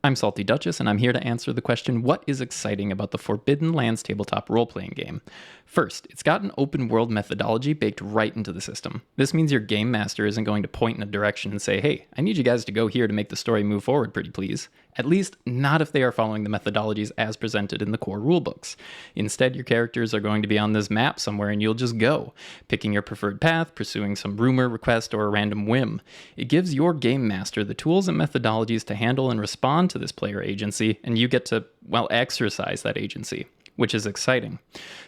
I'm Salty Duchess, and I'm here to answer the question, what is exciting about the Forbidden Lands tabletop role-playing game? First, it's got an open world methodology baked right into the system. This means your game master isn't going to point in a direction and say, hey, I need you guys to go here to make the story move forward pretty please. At least, not if they are following the methodologies as presented in the core rulebooks. Instead, your characters are going to be on this map somewhere and you'll just go, picking your preferred path, pursuing some rumor, request, or a random whim. It gives your game master the tools and methodologies to handle and respond to this player agency, and you get to, well, exercise that agency, which is exciting.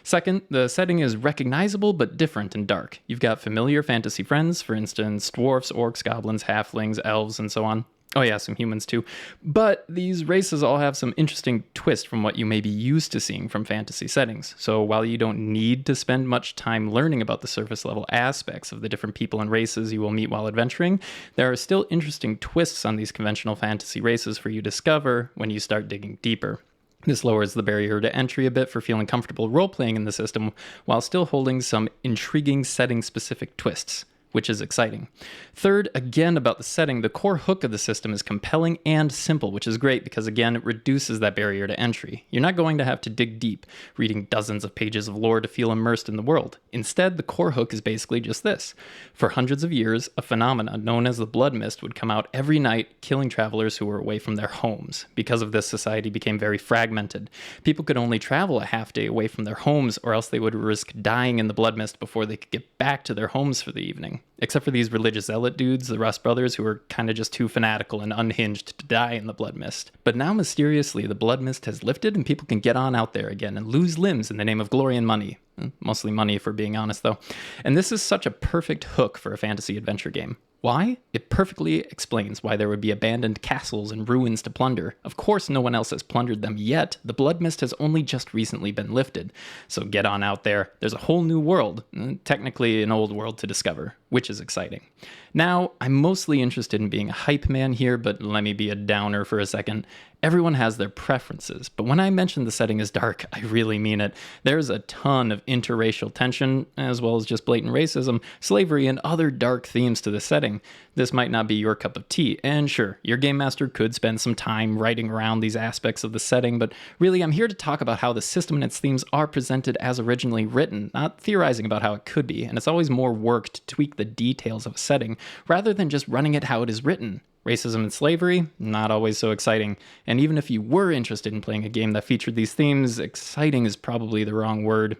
Second, the setting is recognizable but different and dark. You've got familiar fantasy friends, for instance, dwarfs, orcs, goblins, halflings, elves, and so on. Oh yeah, some humans too. But these races all have some interesting twists from what you may be used to seeing from fantasy settings. So while you don't need to spend much time learning about the surface level aspects of the different people and races you will meet while adventuring, there are still interesting twists on these conventional fantasy races for you to discover when you start digging deeper. This lowers the barrier to entry a bit for feeling comfortable role-playing in the system while still holding some intriguing setting-specific twists, which is exciting. Third, again about the setting, the core hook of the system is compelling and simple, which is great because again, it reduces that barrier to entry. You're not going to have to dig deep, reading dozens of pages of lore to feel immersed in the world. Instead, the core hook is basically just this. For hundreds of years, a phenomenon known as the blood mist would come out every night, killing travelers who were away from their homes. Because of this, society became very fragmented. People could only travel a half day away from their homes, or else they would risk dying in the blood mist before they could get back to their homes for the evening. Except for these religious zealot dudes, the Rust brothers, who were kind of just too fanatical and unhinged to die in the blood mist. But now, mysteriously, the blood mist has lifted and people can get on out there again and lose limbs in the name of glory and money. Mostly money, if we're being honest, though. And this is such a perfect hook for a fantasy adventure game. Why? It perfectly explains why there would be abandoned castles and ruins to plunder. Of course, no one else has plundered them yet. The blood mist has only just recently been lifted. So get on out there. There's a whole new world, technically an old world to discover, which is exciting. Now, I'm mostly interested in being a hype man here, but let me be a downer for a second. Everyone has their preferences, but when I mention the setting is dark, I really mean it. There's a ton of interracial tension, as well as just blatant racism, slavery, and other dark themes to the setting. This might not be your cup of tea, and sure, your game master could spend some time writing around these aspects of the setting, but really I'm here to talk about how the system and its themes are presented as originally written, not theorizing about how it could be, and it's always more work to tweak the details of a setting, rather than just running it how it is written. Racism and slavery, not always so exciting. And even if you were interested in playing a game that featured these themes, exciting is probably the wrong word.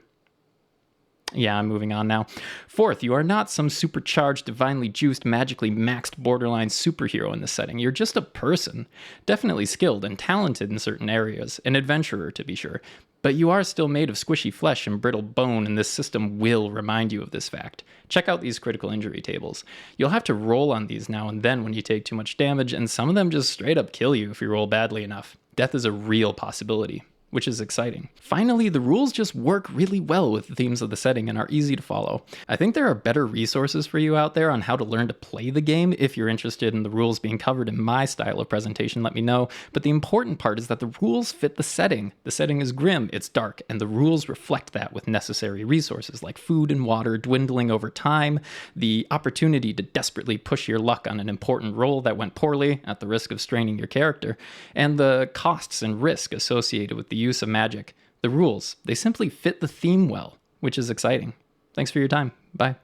Yeah, I'm moving on now. Fourth, you are not some supercharged, divinely juiced, magically maxed borderline superhero in this setting. You're just a person. Definitely skilled and talented in certain areas. An adventurer, to be sure. But you are still made of squishy flesh and brittle bone, and this system will remind you of this fact. Check out these critical injury tables. You'll have to roll on these now and then when you take too much damage, and some of them just straight up kill you if you roll badly enough. Death is a real possibility, which is exciting. Finally, the rules just work really well with the themes of the setting and are easy to follow. I think there are better resources for you out there on how to learn to play the game. If you're interested in the rules being covered in my style of presentation, let me know. But the important part is that the rules fit the setting. The setting is grim, it's dark, and the rules reflect that with necessary resources like food and water dwindling over time, the opportunity to desperately push your luck on an important roll that went poorly at the risk of straining your character, and the costs and risk associated with the use of magic. The rules, they simply fit the theme well, which is exciting. Thanks for your time. Bye.